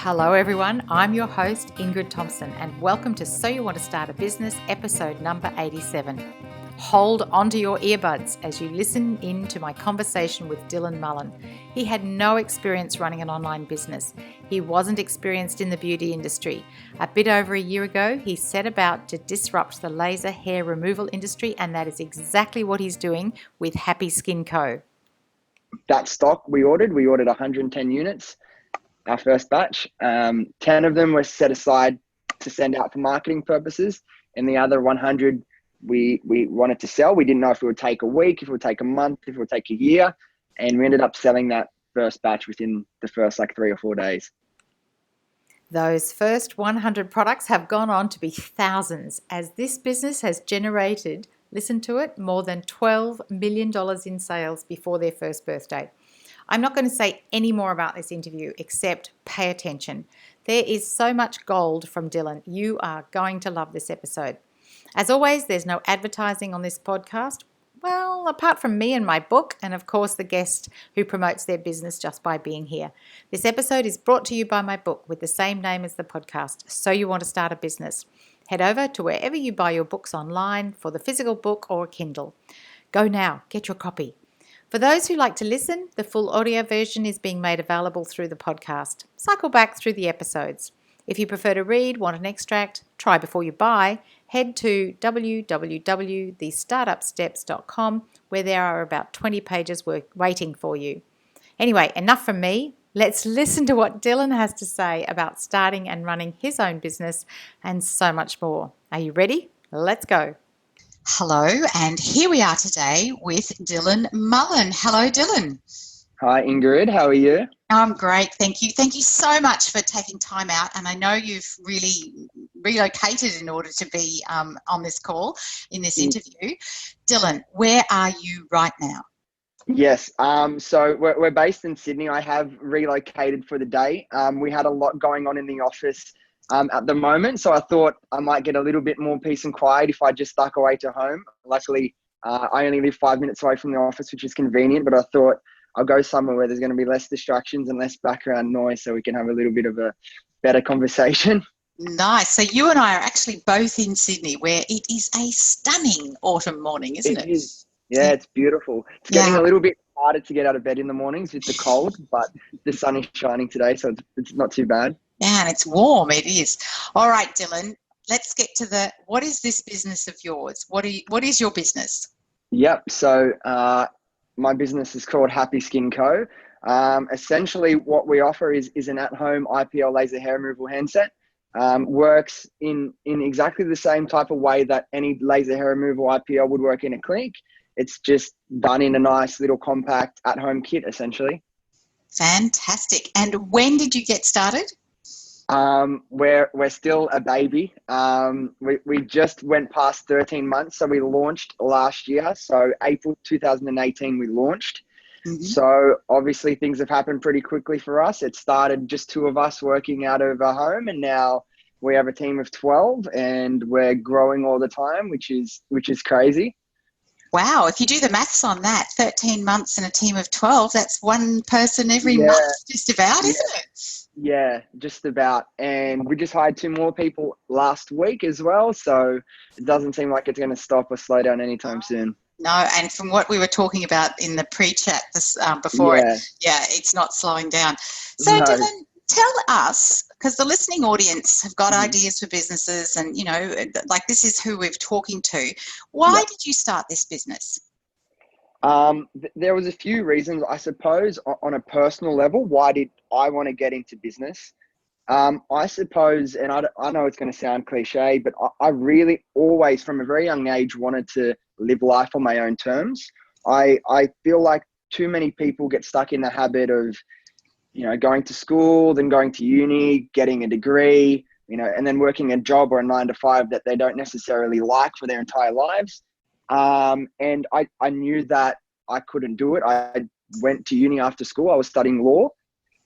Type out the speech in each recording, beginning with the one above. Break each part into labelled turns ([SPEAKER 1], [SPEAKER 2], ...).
[SPEAKER 1] Hello everyone, I'm your host Ingrid Thompson and welcome to So You Want to Start a Business episode number 87. Hold onto your earbuds as you listen in to my conversation with Dylan Mullan. He had no experience running an online business. He wasn't experienced in the beauty industry. A bit over a year ago, he set about to disrupt the laser hair removal industry, and that is exactly what he's doing with Happy Skin Co.
[SPEAKER 2] That stock we ordered 110 units, our first batch. 10 of them were set aside to send out for marketing purposes, and the other 100 we wanted to sell. We didn't know if it would take a week, if it would take a month, if it would take a year, and we ended up selling that first batch within the first 3 or 4 days.
[SPEAKER 1] Those first 100 products have gone on to be thousands, as this business has generated, listen to it, more than $12 million in sales before their first birthday. I'm not going to say any more about this interview except pay attention. There is so much gold from Dylan. You are going to love this episode. As always, there's no advertising on this podcast. Well, apart from me and my book, and of course the guest who promotes their business just by being here. This episode is brought to you by my book with the same name as the podcast, So You Want to Start a Business. Head over to wherever you buy your books online for the physical book or Kindle. Go now, get your copy. For those who like to listen, the full audio version is being made available through the podcast. Cycle back through the episodes. If you prefer to read, want an extract, try before you buy, head to www.thestartupsteps.com where there are about 20 pages waiting for you. Anyway, enough from me. Let's listen to what Dylan has to say about starting and running his own business and so much more. Are you ready? Let's go. Hello, and here we are today with Dylan Mullan. Hello, Dylan.
[SPEAKER 2] Hi, Ingrid. How are you?
[SPEAKER 1] I'm great, thank you. Thank you so much for taking time out, and I know you've really relocated in order to be on this call, in this interview. Dylan, where are you right now?
[SPEAKER 2] Yes. So we're based in Sydney. I have relocated for the day. We had a lot going on in the office at the moment, so I thought I might get a little bit more peace and quiet if I just stuck away to home. Luckily, I only live 5 minutes away from the office, which is convenient, but I thought I'll go somewhere where there's going to be less distractions and less background noise so we can have a little bit of a better conversation.
[SPEAKER 1] Nice. So you and I are actually both in Sydney, where it is a stunning autumn morning, isn't it?
[SPEAKER 2] It is. Yeah, it's beautiful. It's getting a little bit harder to get out of bed in the mornings with the cold, but the sun is shining today, so it's not too bad.
[SPEAKER 1] Yeah, and it's warm. It is. All right, Dylan, let's get to what is this business of yours? What is your business?
[SPEAKER 2] Yep. So my business is called Happy Skin Co. Essentially, what we offer is an at-home IPL laser hair removal handset. Works in exactly the same type of way that any laser hair removal IPL would work in a clinic. It's just done in a nice little compact at-home kit, essentially.
[SPEAKER 1] Fantastic. And when did you get started?
[SPEAKER 2] We're still a baby. We just went past 13 months, so we launched last year. So April 2018, we launched. Mm-hmm. So obviously things have happened pretty quickly for us. It started just 2 of us working out of our home, and now we have a team of 12, and we're growing all the time, which is crazy.
[SPEAKER 1] Wow, if you do the maths on that, 13 months and a team of 12, that's one person every month, just about, isn't it?
[SPEAKER 2] Yeah, just about. And we just hired 2 more people last week as well, so it doesn't seem like it's going to stop or slow down anytime soon.
[SPEAKER 1] No, and from what we were talking about in the pre-chat before it's not slowing down. So
[SPEAKER 2] No.
[SPEAKER 1] Dylan, tell us, because the listening audience have got ideas for businesses and, this is who we're talking to. Why did you start this business?
[SPEAKER 2] There was a few reasons, I suppose, on a personal level. Why did I want to get into business? I suppose, and I know it's going to sound cliche, but I really always, from a very young age, wanted to live life on my own terms. I feel like too many people get stuck in the habit of, going to school, then going to uni, getting a degree, and then working a job or a 9 to 5 that they don't necessarily like for their entire lives. And I knew that I couldn't do it. I went to uni after school. I was studying law.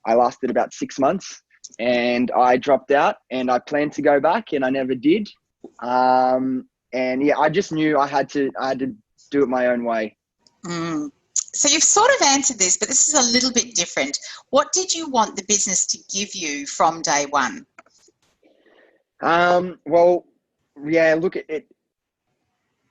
[SPEAKER 2] I lasted about 6 months and I dropped out, and I planned to go back and I never did. I just knew I had to do it my own way.
[SPEAKER 3] So you've sort of answered this, but this is a little bit different. What did you want the business to give you from day one?
[SPEAKER 2] Well, yeah, look,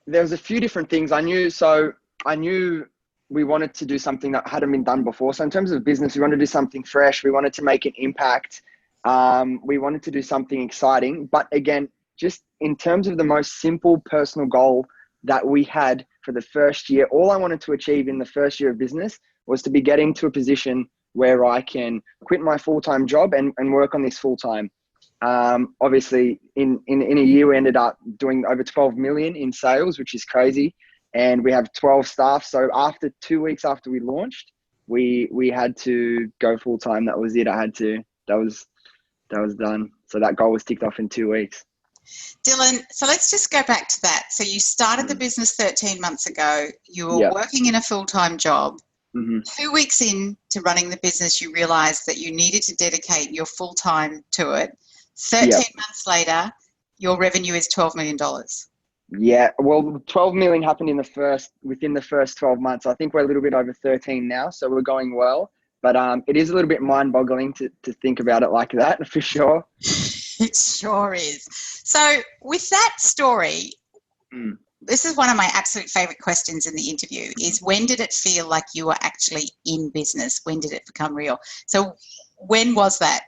[SPEAKER 2] there was a few different things I knew. So I knew we wanted to do something that hadn't been done before. So in terms of business, we wanted to do something fresh. We wanted to make an impact. We wanted to do something exciting. But again, just in terms of the most simple personal goal that we had for the first year, all I wanted to achieve in the first year of business was to be getting to a position where I can quit my full-time job and work on this full-time. Obviously, in a year, we ended up doing over 12 million in sales, which is crazy. And we have 12 staff. So after 2 weeks after we launched, we had to go full-time. That was it. That was done. So that goal was ticked off in 2 weeks.
[SPEAKER 3] Dylan, so let's just go back to that. So you started the business 13 months ago. You were working in a full-time job. 2 weeks into running the business, you realised that you needed to dedicate your full-time to it. 13 months later, your revenue is $12 million.
[SPEAKER 2] Yeah, well, 12 million happened within the first 12 months. I think we're a little bit over 13 now, so we're going well. But it is a little bit mind-boggling to think about it like that, for sure.
[SPEAKER 3] It sure is. So with that story, this is one of my absolute favourite questions in the interview, is when did it feel like you were actually in business? When did it become real? So when was that?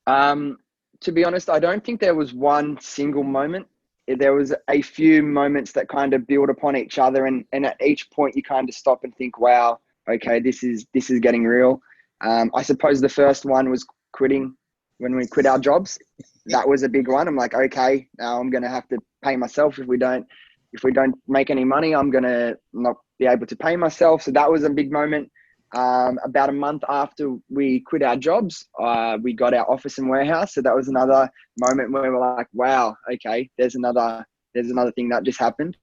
[SPEAKER 2] To be honest, I don't think there was one single moment. There was a few moments that kind of build upon each other. And at each point you kind of stop and think, wow, okay, this is getting real. I suppose the first one was quitting. When we quit our jobs, that was a big one. I'm like, okay, now I'm going to have to pay myself. If we don't make any money, I'm going to not be able to pay myself. So that was a big moment. About a month after we quit our jobs, we got our office and warehouse. So that was another moment where we're like, wow, okay, there's another thing that just happened.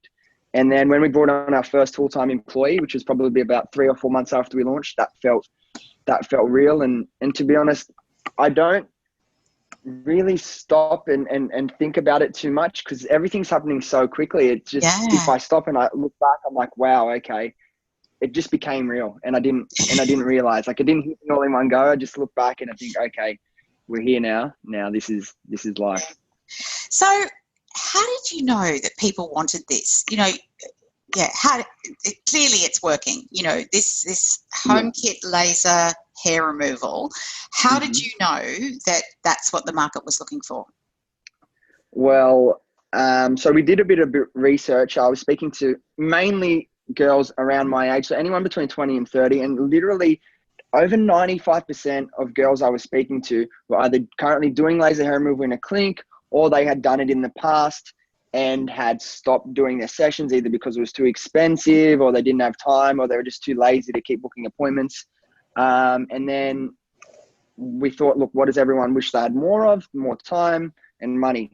[SPEAKER 2] And then when we brought on our first full-time employee, which was probably about 3 or 4 months after we launched, that felt real. And to be honest, I don't really stop and think about it too much because everything's happening so quickly. It's just, if I stop and I look back, I'm like, wow, okay. It just became real, and I didn't realize, like, I didn't hit it all in one go. I just look back and I think, okay, we're here now. Now this is life.
[SPEAKER 3] So how did you know that people wanted this? You know, clearly it's working. You know, this HomeKit laser hair removal. How did you know that that's what the market was looking for?
[SPEAKER 2] Well, so we did a bit of research. I was speaking to mainly girls around my age, so anyone between 20 and 30, and literally over 95% of girls I was speaking to were either currently doing laser hair removal in a clinic, or they had done it in the past and had stopped doing their sessions either because it was too expensive, or they didn't have time, or they were just too lazy to keep booking appointments. And then we thought, look, what does everyone wish they had more of? More time and money.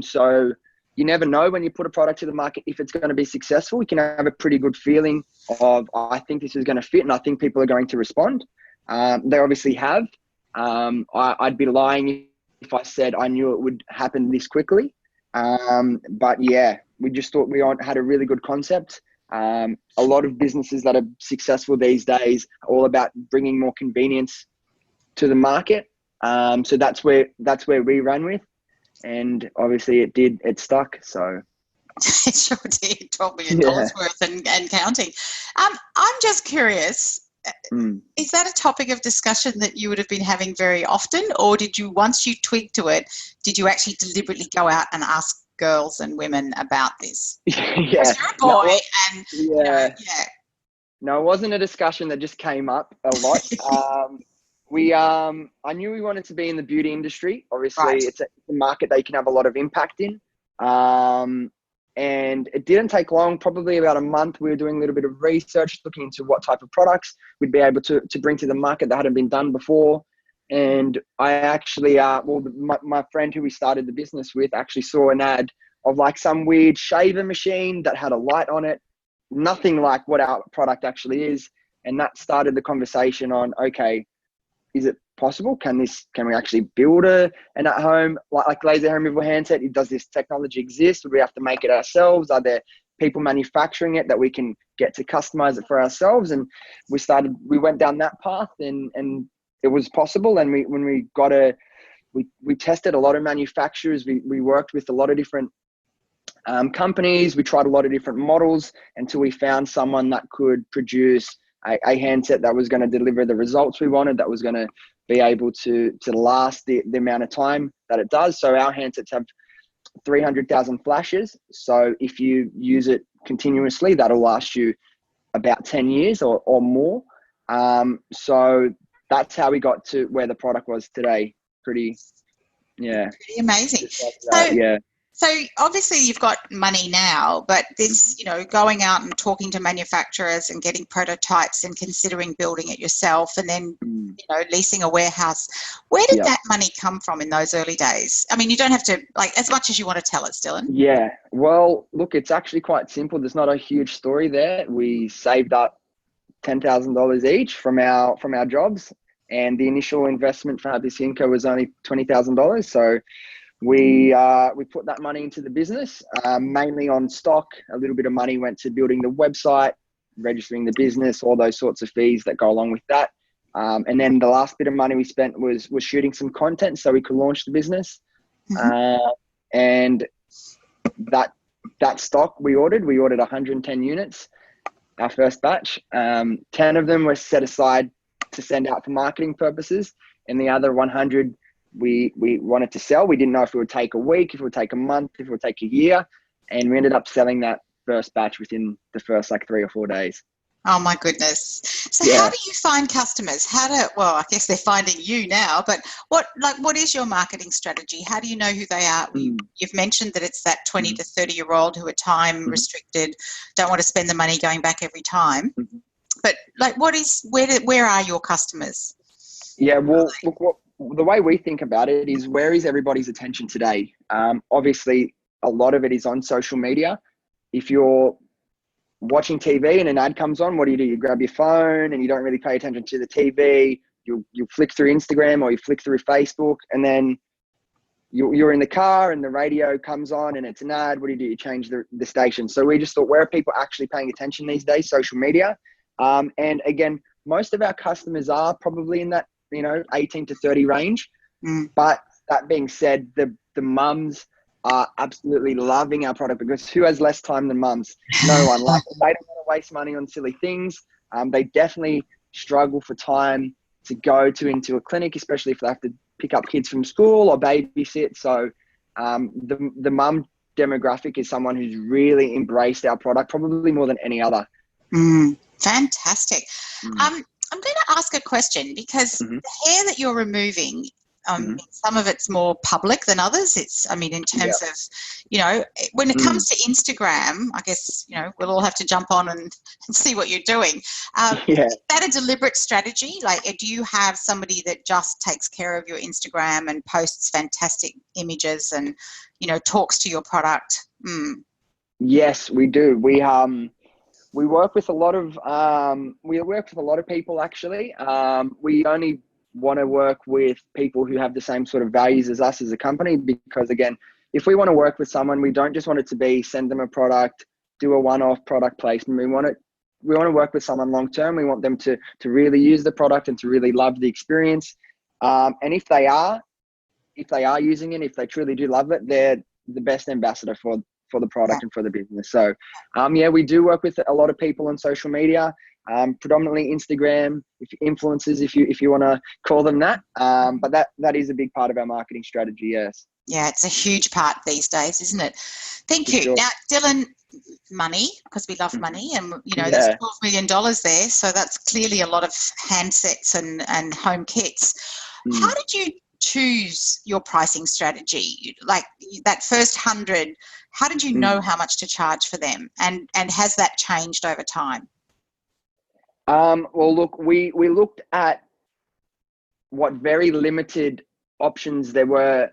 [SPEAKER 2] So you never know when you put a product to the market if it's going to be successful. You can have a pretty good feeling of, I think this is going to fit and I think people are going to respond. They obviously have. I'd be lying if I said I knew it would happen this quickly. But yeah, we just thought we had a really good concept. A lot of businesses that are successful these days are all about bringing more convenience to the market. So that's where we ran with. And obviously it stuck. So
[SPEAKER 3] it sure did. $12 million worth and counting. I'm just curious, is that a topic of discussion that you would have been having very often, or did you, once you twigged to it, did you actually deliberately go out and ask girls and women about this?
[SPEAKER 2] Yeah.
[SPEAKER 3] Because you're a boy and
[SPEAKER 2] No, it wasn't a discussion that just came up a lot. I knew we wanted to be in the beauty industry. Obviously, it's a market that you can have a lot of impact in. And it didn't take long, probably about a month. We were doing a little bit of research, looking into what type of products we'd be able to bring to the market that hadn't been done before. And I actually, my friend who we started the business with actually saw an ad of like some weird shaver machine that had a light on it. Nothing like what our product actually is. And that started the conversation on, okay, is it possible? Can we actually build an at-home like laser hair removal handset? Does this technology exist? Do we have to make it ourselves? Are there people manufacturing it that we can get to customize it for ourselves. And we went down that path, and it was possible. And we tested a lot of manufacturers. We worked with a lot of different companies. We tried a lot of different models until we found someone that could produce a handset that was going to deliver the results we wanted, that was going to be able to last the amount of time that it does. So our handsets have 300,000 flashes. So if you use it continuously, that'll last you about 10 years or more. So that's how we got to where the product was today. Pretty
[SPEAKER 3] amazing. So obviously you've got money now, but this, going out and talking to manufacturers and getting prototypes and considering building it yourself, and then, leasing a warehouse. Where did that money come from in those early days? I mean, you don't have to, as much as you want to tell us, Dylan.
[SPEAKER 2] Yeah. Well, look, it's actually quite simple. There's not a huge story there. We saved up $10,000 each from our jobs, and the initial investment for Happy Cinco was only $20,000. So we put that money into the business, mainly on stock. A little bit of money went to building the website, registering the business, all those sorts of fees that go along with that. And then the last bit of money we spent was shooting some content so we could launch the business. And that stock we ordered 110 units, our first batch. 10 of them were set aside to send out for marketing purposes, and the other 100 we wanted to sell. We didn't know if it would take a week, if it would take a month, if it would take a year. And we ended up selling that first batch within the first 3 or 4 days.
[SPEAKER 3] Oh my goodness. So how do you find customers? I guess they're finding you now, but what is your marketing strategy? How do you know who they are? You've mentioned that it's that 20 to 30-year-old who are time restricted, don't want to spend the money going back every time. But where are your customers?
[SPEAKER 2] Yeah, well, look, the way we think about it is, where is everybody's attention today? Obviously, a lot of it is on social media. If you're watching TV and an ad comes on, what do? You grab your phone and you don't really pay attention to the TV. You flick through Instagram or you flick through Facebook, and then you're in the car and the radio comes on and it's an ad. What do? You change the station. So we just thought, where are people actually paying attention these days? Social media. And again, most of our customers are probably in that 18 to 30 range. But that being said, the mums are absolutely loving our product, because who has less time than mums? No one. They don't want to waste money on silly things. They definitely struggle for time to go into a clinic, especially if they have to pick up kids from school or babysit. So the mum demographic is someone who's really embraced our product, probably more than any other.
[SPEAKER 3] Fantastic. I'm going to ask a question, because the hair that you're removing, some of it's more public than others. In terms of, when it comes to Instagram, I guess, we'll all have to jump on and see what you're doing. Is that a deliberate strategy? Do you have somebody that just takes care of your Instagram and posts fantastic images and, talks to your product?
[SPEAKER 2] Yes, we do. We work with a lot of people, actually. We only want to work with people who have the same sort of values as us as a company, because again, if we want to work with someone, we don't just want it to be send them a product, do a one-off product placement. We want to work with someone long term. We want them to really use the product and to really love the experience. And if they are using it, if they truly do love it, they're the best ambassador for the product and for the business. So we do work with a lot of people on social media, predominantly Instagram, influencers, if you want to call them that. But that is a big part of our marketing strategy. Yes. Yeah,
[SPEAKER 3] it's a huge part these days, isn't it? Thank you. Sure. Now, Dylan, money, because we love money, and there's $12 million there, so that's clearly a lot of handsets and home kits. How did you choose your pricing strategy? That first 100, how did you know how much to charge for them, and has that changed over time?
[SPEAKER 2] Well, look, we looked at what very limited options there were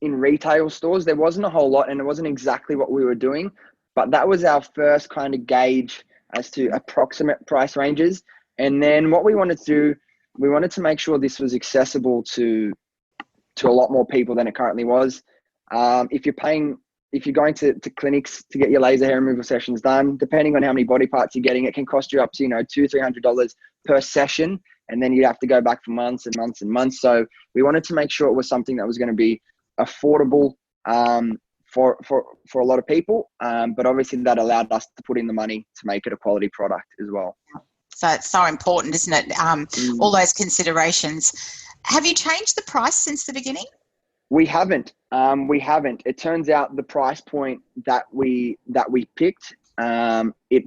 [SPEAKER 2] in retail stores. There wasn't a whole lot, and it wasn't exactly what we were doing, but that was our first kind of gauge as to approximate price ranges. And then what we wanted to do, we wanted to make sure this was accessible to a lot more people than it currently was. If you're paying if you're going to clinics to get your laser hair removal sessions done, depending on how many body parts you're getting, it can cost you up to, $200-$300 per session. And then you'd have to go back for months and months and months. So we wanted to make sure it was something that was going to be affordable for a lot of people. But obviously that allowed us to put in the money to make it a quality product as well.
[SPEAKER 3] So it's so important, isn't it? All those considerations. Have you changed the price since the beginning?
[SPEAKER 2] We haven't. It turns out the price point that we picked, it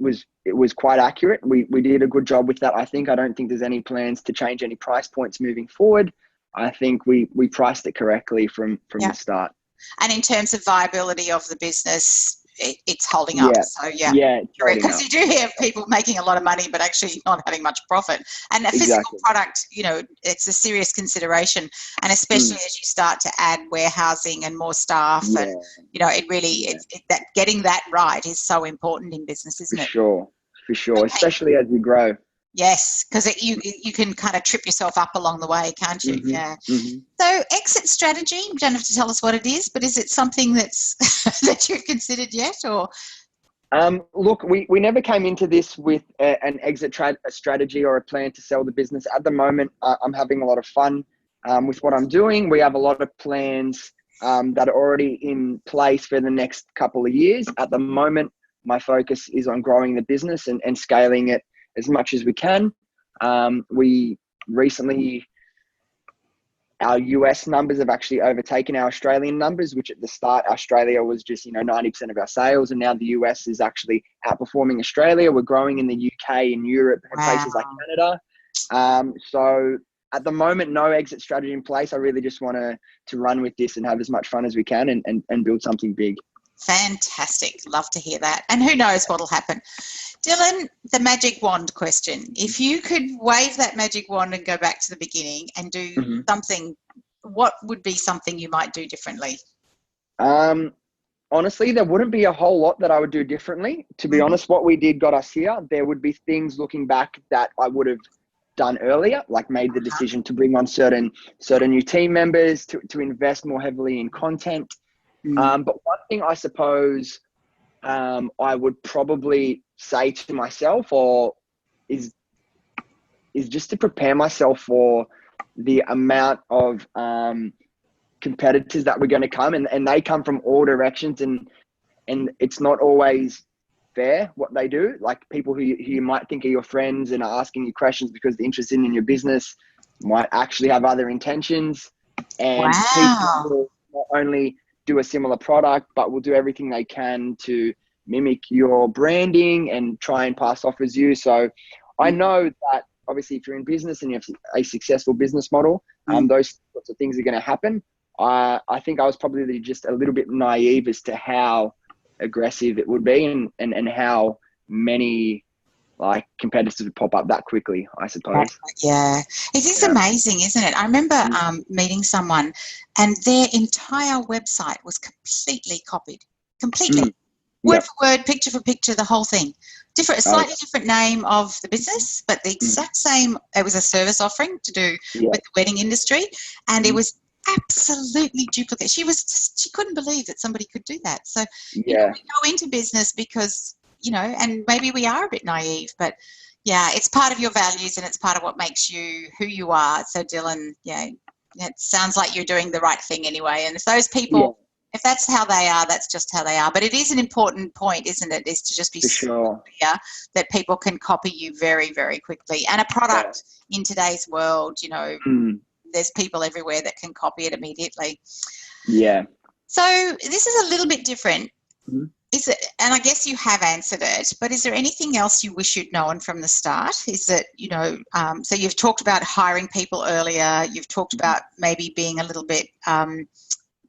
[SPEAKER 2] was quite accurate. We did a good job with that. I don't think there's any plans to change any price points moving forward. I think we priced it correctly from the start.
[SPEAKER 3] And in terms of viability of the business, it's holding up. So because you do hear people making a lot of money but actually not having much profit. And a physical product, it's a serious consideration, and especially as you start to add warehousing and more staff, and it really that getting that right is so important in business, isn't it?
[SPEAKER 2] For sure, okay. Especially as you grow.
[SPEAKER 3] Yes, because you can kind of trip yourself up along the way, can't you? So exit strategy, you don't have to tell us what it is, but is it something that's that you've considered yet, or?
[SPEAKER 2] Look, we never came into this with an exit strategy or a plan to sell the business. At the moment, I'm having a lot of fun with what I'm doing. We have a lot of plans that are already in place for the next couple of years. At the moment, my focus is on growing the business and scaling it as much as we can. We recently, our US numbers have actually overtaken our Australian numbers, which at the start, Australia was just, 90% of our sales. And now the US is actually outperforming Australia. We're growing in the UK, in Europe, and places like Canada. So at the moment, no exit strategy in place. I really just want to run with this and have as much fun as we can and build something big.
[SPEAKER 3] Fantastic. Love to hear that. And who knows what'll happen. Dylan, the magic wand question. If you could wave that magic wand and go back to the beginning and do something, what would be something you might do differently?
[SPEAKER 2] Honestly, there wouldn't be a whole lot that I would do differently. To be honest, what we did got us here. There would be things looking back that I would have done earlier, like made the decision to bring on certain new team members, to invest more heavily in content. But one thing I suppose I would probably say to myself is just to prepare myself for the amount of competitors that were going to come, and they come from all directions, and it's not always fair what they do. Like people who you might think are your friends and are asking you questions because they're interested in your business might actually have other intentions, and people will not only do a similar product, but will do everything they can to mimic your branding and try and pass off as you. So I know that obviously if you're in business and you have a successful business model, those sorts of things are going to happen. I think I was probably just a little bit naive as to how aggressive it would be and how many competitors would pop up that quickly, I suppose.
[SPEAKER 3] Yeah. It is amazing, isn't it? I remember meeting someone and their entire website was completely copied. Completely. Word for word, picture for picture, the whole thing. Slightly different name of the business, but the exact same. It was a service offering to do with the wedding industry, and it was absolutely duplicate. She couldn't believe that somebody could do that. So we go into business because, and maybe we are a bit naive, but it's part of your values and it's part of what makes you who you are. So Dylan, it sounds like you're doing the right thing anyway. And if those people, if that's how they are, that's just how they are. But it is an important point, isn't it? Is to just be clear that people can copy you very, very quickly. And a product in today's world, there's people everywhere that can copy it immediately. Yeah. So this is a little bit different. Is it? And I guess you have answered it, but is there anything else you wish you'd known from the start? Is it, so you've talked about hiring people earlier. You've talked about maybe being a little bit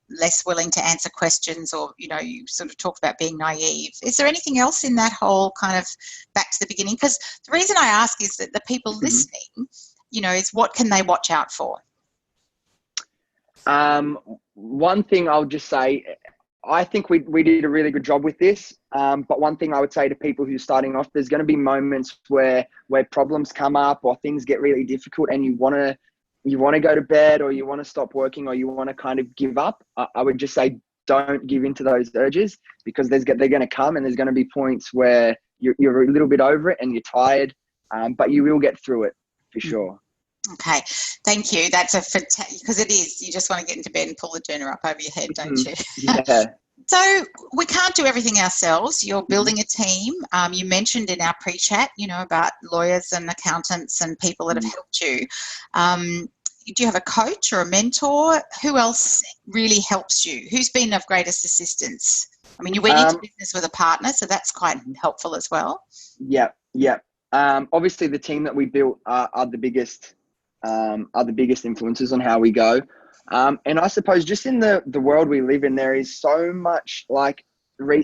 [SPEAKER 3] less willing to answer questions, or, you sort of talked about being naive. Is there anything else in that whole kind of back to the beginning? Because the reason I ask is that the people listening, is what can they watch out for?
[SPEAKER 2] One thing I'll just say, I think we did a really good job with this. But one thing I would say to people who are starting off, there's going to be moments where problems come up or things get really difficult and you want to go to bed or you want to stop working or you want to kind of give up. I would just say, don't give in to those urges, because they're going to come, and there's going to be points where you're a little bit over it and you're tired, but you will get through it for sure.
[SPEAKER 3] Okay, thank you. That's a fantastic, because it is, you just want to get into bed and pull the journal up over your head, don't you?
[SPEAKER 2] Yeah.
[SPEAKER 3] So we can't do everything ourselves. You're building a team. You mentioned in our pre-chat, about lawyers and accountants and people that have helped you. Do you have a coach or a mentor? Who else really helps you? Who's been of greatest assistance? I mean, you went into business with a partner, so that's quite helpful as well.
[SPEAKER 2] Yeah. Obviously, the team that we built are the biggest influences on how we go. And I suppose just in the world we live in, there is so much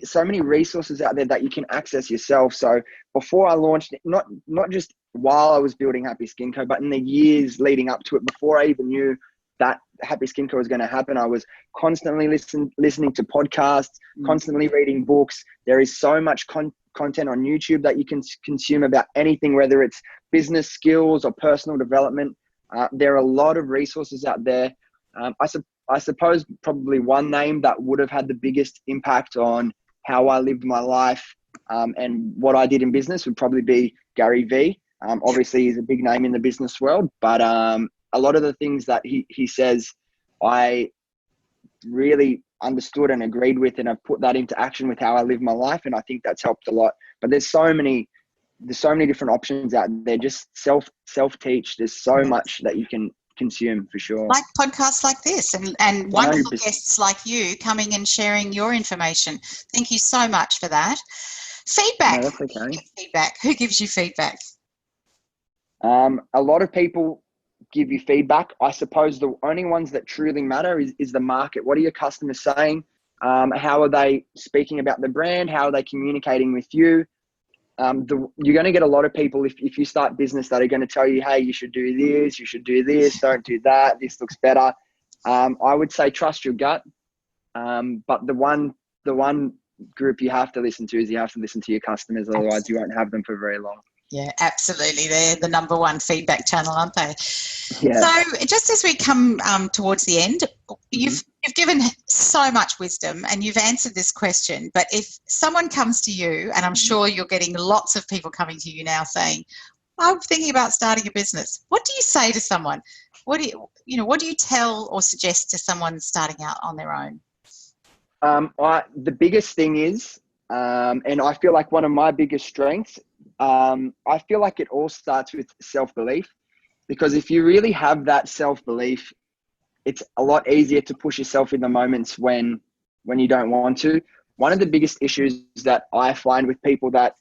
[SPEAKER 2] so many resources out there that you can access yourself. So before I launched, not just while I was building Happy Skin Co, but in the years leading up to it, before I even knew that Happy Skin Co was going to happen, I was constantly listening to podcasts, constantly reading books. There is so much content on YouTube that you can consume about anything, whether it's business skills or personal development. There are a lot of resources out there. I suppose probably one name that would have had the biggest impact on how I lived my life and what I did in business would probably be Gary Vee. Obviously, he's a big name in the business world, but a lot of the things that he says, I really understood and agreed with, and I've put that into action with how I live my life, and I think that's helped a lot. But there's so many different options out there. Just self-teach. There's so much that you can consume for sure.
[SPEAKER 3] Like podcasts like this and wonderful guests like you coming and sharing your information. Thank you so much for that. Feedback.
[SPEAKER 2] No, that's okay.
[SPEAKER 3] Feedback. Who gives you feedback?
[SPEAKER 2] A lot of people give you feedback. I suppose the only ones that truly matter is the market. What are your customers saying? How are they speaking about the brand? How are they communicating with you? You're going to get a lot of people if you start business that are going to tell you, hey, you should do this, don't do that, this looks better. I would say trust your gut. But the one group you have to listen to is you have to listen to your customers. Otherwise you won't have them for very long.
[SPEAKER 3] Yeah, absolutely. They're the number one feedback channel, aren't they?
[SPEAKER 2] Yeah.
[SPEAKER 3] So just as we come towards the end, you've given so much wisdom and you've answered this question, but if someone comes to you, and I'm sure you're getting lots of people coming to you now saying, I'm thinking about starting a business. What do you say to someone? What do you tell or suggest to someone starting out on their own?
[SPEAKER 2] The biggest thing is, and I feel like one of my biggest strengths, I feel like it all starts with self-belief, because if you really have that self-belief, it's a lot easier to push yourself in the moments when you don't want to. One of the biggest issues that I find with people that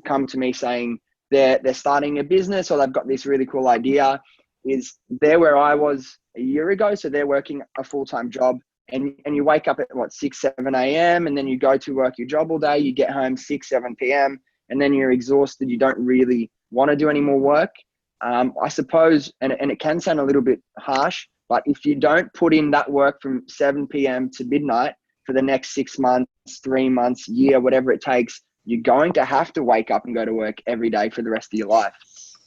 [SPEAKER 2] come to me saying they're starting a business or they've got this really cool idea is they're where I was a year ago. So they're working a full-time job and you wake up at 6, 7 a.m. and then you go to work your job all day. You get home 6, 7 p.m. and then you're exhausted. You don't really want to do any more work. I suppose, and it can sound a little bit harsh, but if you don't put in that work from 7 p.m. to midnight for the next 6 months, 3 months, year, whatever it takes, you're going to have to wake up and go to work every day for the rest of your life.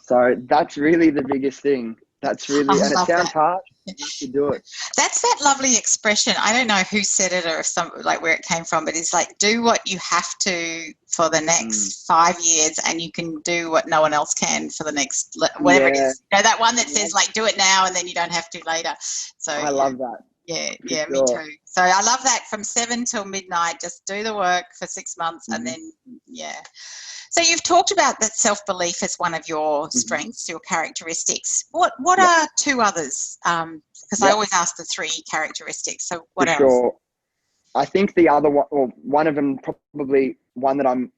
[SPEAKER 2] So that's really the biggest thing. That's really, and it sounds hard, you have to do it.
[SPEAKER 3] That's that lovely expression. I don't know who said it or where it came from, but it's like, do what you have to for the next 5 years and you can do what no one else can for the next, whatever it is. That one that says do it now and then you don't have to later. So
[SPEAKER 2] I love that.
[SPEAKER 3] Yeah, me too. So I love that, from 7 till midnight, just do the work for 6 months and then, So you've talked about that self-belief as one of your strengths, your characteristics. What are two others? Because I always ask the 3 characteristics. So what else?
[SPEAKER 2] Sure. I think the other one, or one of them, probably one that I'm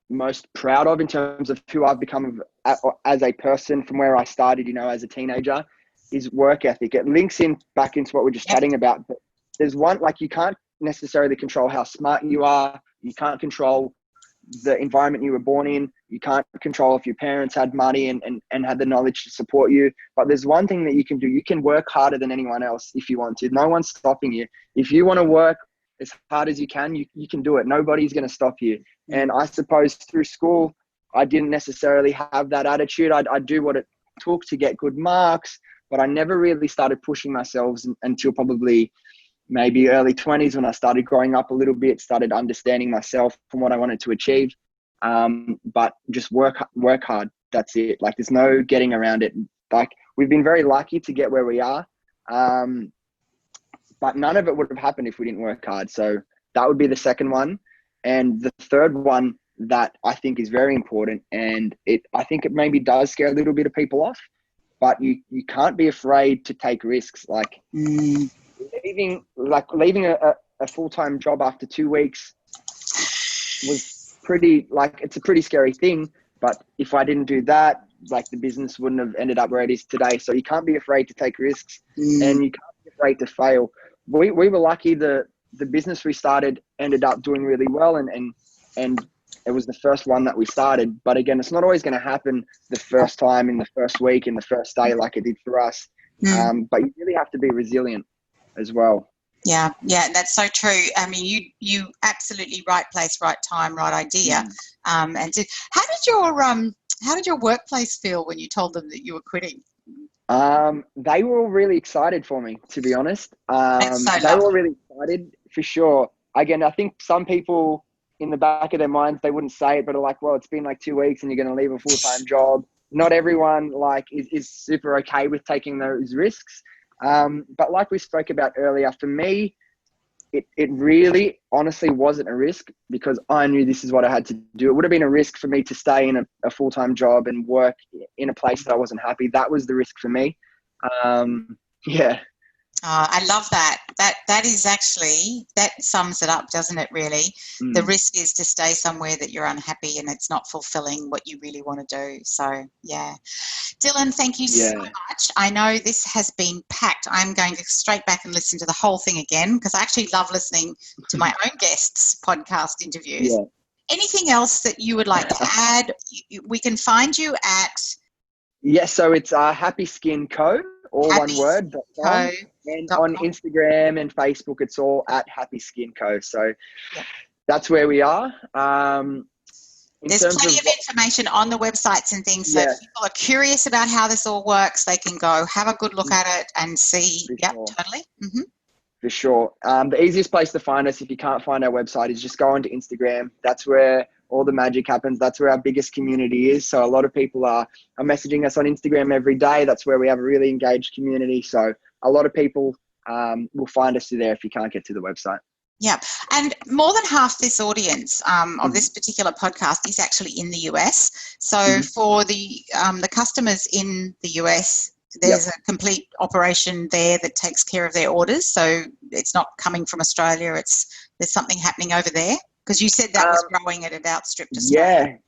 [SPEAKER 2] most proud of in terms of who I've become as a person from where I started, as a teenager, is work ethic. It links back into what we're just chatting about. But there's one, you can't necessarily control how smart you are. You can't control the environment you were born in. You can't control if your parents had money and had the knowledge to support you. But there's one thing that you can do. You can work harder than anyone else if you want to. No one's stopping you. If you want to work as hard as you can, you can do it. Nobody's going to stop you. And I suppose through school, I didn't necessarily have that attitude. I'd do what it took to get good marks, but I never really started pushing myself until probably maybe early 20s when I started growing up a little bit, started understanding myself and what I wanted to achieve. But just work hard. That's it. Like, there's no getting around it. Like, we've been very lucky to get where we are. But none of it would have happened if we didn't work hard. So that would be the second one. And the third one that I think is very important, and I think it maybe does scare a little bit of people off, but you can't be afraid to take risks. Like, leaving a full-time job after 2 weeks was pretty, like, it's a pretty scary thing. But if I didn't do that, like, the business wouldn't have ended up where it is today. So you can't be afraid to take risks, and you can't be afraid to fail. We were lucky. The business we started ended up doing really well, and it was the first one that we started. But again, it's not always going to happen the first time, in the first week, in the first day, like it did for us. But you really have to be resilient as well.
[SPEAKER 3] Yeah, that's so true. I mean, you absolutely right place, right time, right idea. How did your workplace feel when you told them that you were quitting?
[SPEAKER 2] They were all really excited for me, to be honest.
[SPEAKER 3] That's so
[SPEAKER 2] they
[SPEAKER 3] lovely.
[SPEAKER 2] were all really excited, for sure. Again, I think some people in the back of their minds, they wouldn't say it, but are like, well, it's been like 2 weeks and you're going to leave a full-time job. Not everyone is super okay with taking those risks. But like we spoke about earlier, for me, it really honestly wasn't a risk, because I knew this is what I had to do. It would have been a risk for me to stay in a full-time job and work in a place that I wasn't happy. That was the risk for me. Yeah.
[SPEAKER 3] I love that. That is actually, that sums it up, doesn't it, really? The risk is to stay somewhere that you're unhappy and it's not fulfilling what you really want to do. So, yeah. Dylan, thank you so much. I know this has been packed. I'm going to straight back and listen to the whole thing again, because I actually love listening to my own guests' podcast interviews.
[SPEAKER 2] Yeah.
[SPEAKER 3] Anything else that you would like to add? We can find you at...
[SPEAKER 2] Yes, so it's Happy Skin Co, all one word, .com. And on Instagram and Facebook, it's all at Happy Skin Co. So that's where we are.
[SPEAKER 3] There's plenty of information on the websites and things. So if people are curious about how this all works, they can go have a good look at it and see. Totally.
[SPEAKER 2] For sure. The easiest place to find us, if you can't find our website, is just go onto Instagram. That's where all the magic happens. That's where our biggest community is. So a lot of people are messaging us on Instagram every day. That's where we have a really engaged community. So a lot of people will find us through there if you can't get to the website.
[SPEAKER 3] Yeah. And more than half this audience of this particular podcast is actually in the US. So for the customers in the US, there's a complete operation there that takes care of their orders. So it's not coming from Australia. There's something happening over there. Because you said that was growing, it outstripped Australia.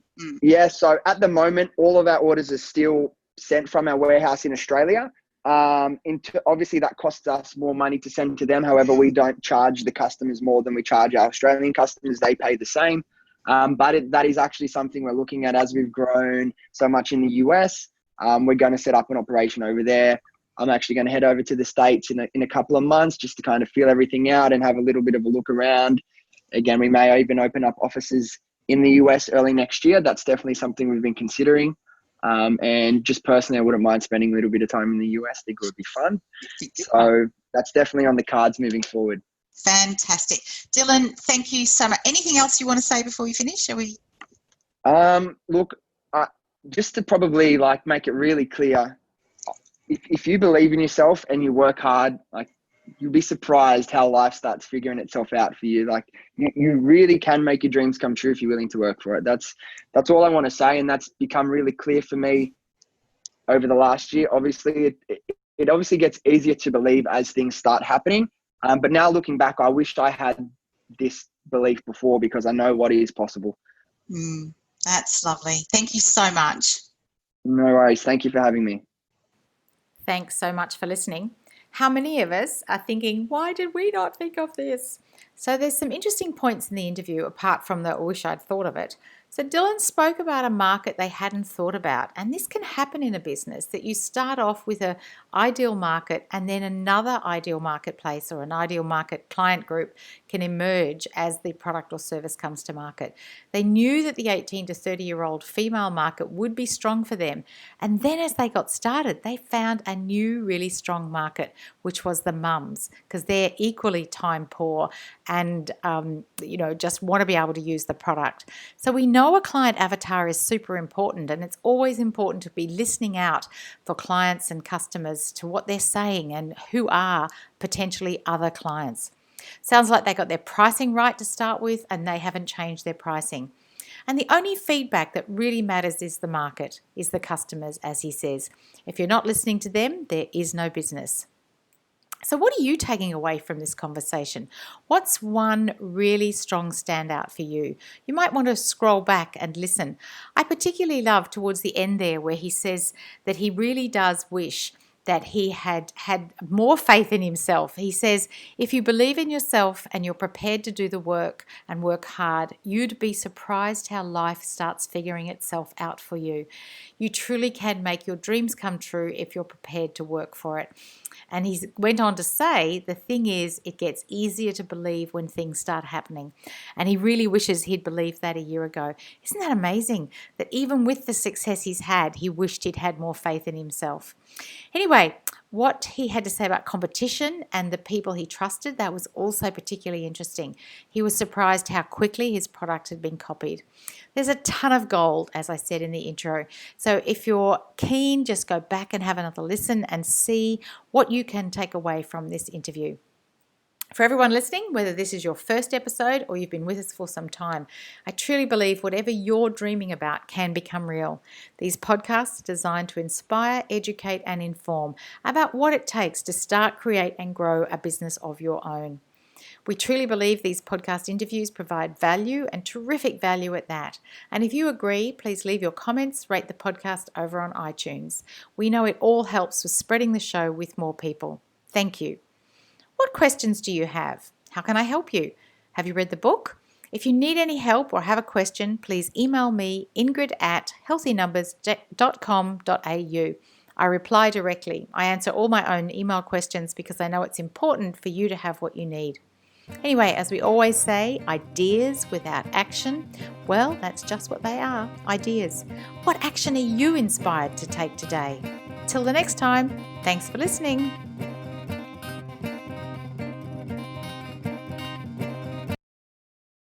[SPEAKER 2] Yeah. So at the moment, all of our orders are still sent from our warehouse in Australia. Obviously, that costs us more money to send to them. However, we don't charge the customers more than we charge our Australian customers. They pay the same. But that is actually something we're looking at as we've grown so much in the US. We're going to set up an operation over there. I'm actually going to head over to the States in a couple of months just to kind of feel everything out and have a little bit of a look around. Again, we may even open up offices in the US early next year. That's definitely something we've been considering. And just personally, I wouldn't mind spending a little bit of time in the US. I think it would be fun. So that's definitely on the cards moving forward.
[SPEAKER 3] Fantastic. Dylan, thank you so much. Anything else you want to say before we finish? Shall we?
[SPEAKER 2] Look, just to probably make it really clear, if you believe in yourself and you work hard, you'll be surprised how life starts figuring itself out for you. You really can make your dreams come true if you're willing to work for it. That's all I want to say. And that's become really clear for me over the last year. Obviously, it obviously gets easier to believe as things start happening. But now looking back, I wished I had this belief before, because I know what is possible.
[SPEAKER 3] That's lovely. Thank you so much.
[SPEAKER 2] No worries. Thank you for having me.
[SPEAKER 1] Thanks so much for listening. How many of us are thinking, why did we not think of this? So there's some interesting points in the interview apart from the I wish I'd thought of it. So Dylan spoke about a market they hadn't thought about. And this can happen in a business, that you start off with an ideal market and then another ideal marketplace or an ideal market client group can emerge as the product or service comes to market. They knew that the 18 to 30-year-old female market would be strong for them. And then as they got started, they found a new really strong market, which was the mums, because they're equally time poor and, just want to be able to use the product. So we know a client avatar is super important, and it's always important to be listening out for clients and customers to what they're saying and who are potentially other clients. Sounds like they got their pricing right to start with, and they haven't changed their pricing. And the only feedback that really matters is the market, is the customers, as he says. If you're not listening to them, there is no business. So what are you taking away from this conversation? What's one really strong standout for you? You might want to scroll back and listen. I particularly love towards the end there where he says that he really does wish that he had more faith in himself. He says, if you believe in yourself and you're prepared to do the work and work hard, you'd be surprised how life starts figuring itself out for you. You truly can make your dreams come true if you're prepared to work for it. And he went on to say, the thing is, it gets easier to believe when things start happening. And he really wishes he'd believed that a year ago. Isn't that amazing? That even with the success he's had, he wished he'd had more faith in himself. Anyway, what he had to say about competition and the people he trusted, that was also particularly interesting. He was surprised how quickly his product had been copied. There's a ton of gold, as I said in the intro. So if you're keen, just go back and have another listen and see what you can take away from this interview. For everyone listening, whether this is your first episode or you've been with us for some time, I truly believe whatever you're dreaming about can become real. These podcasts are designed to inspire, educate, and inform about what it takes to start, create, and grow a business of your own. We truly believe these podcast interviews provide value, and terrific value at that. And if you agree, please leave your comments, rate the podcast over on iTunes. We know it all helps with spreading the show with more people. Thank you. What questions do you have? How can I help you? Have you read the book? If you need any help or have a question, please email me, ingrid@healthynumbers.com.au. I reply directly. I answer all my own email questions because I know it's important for you to have what you need. Anyway, as we always say, ideas without action, well, that's just what they are, ideas. What action are you inspired to take today? Till the next time, thanks for listening.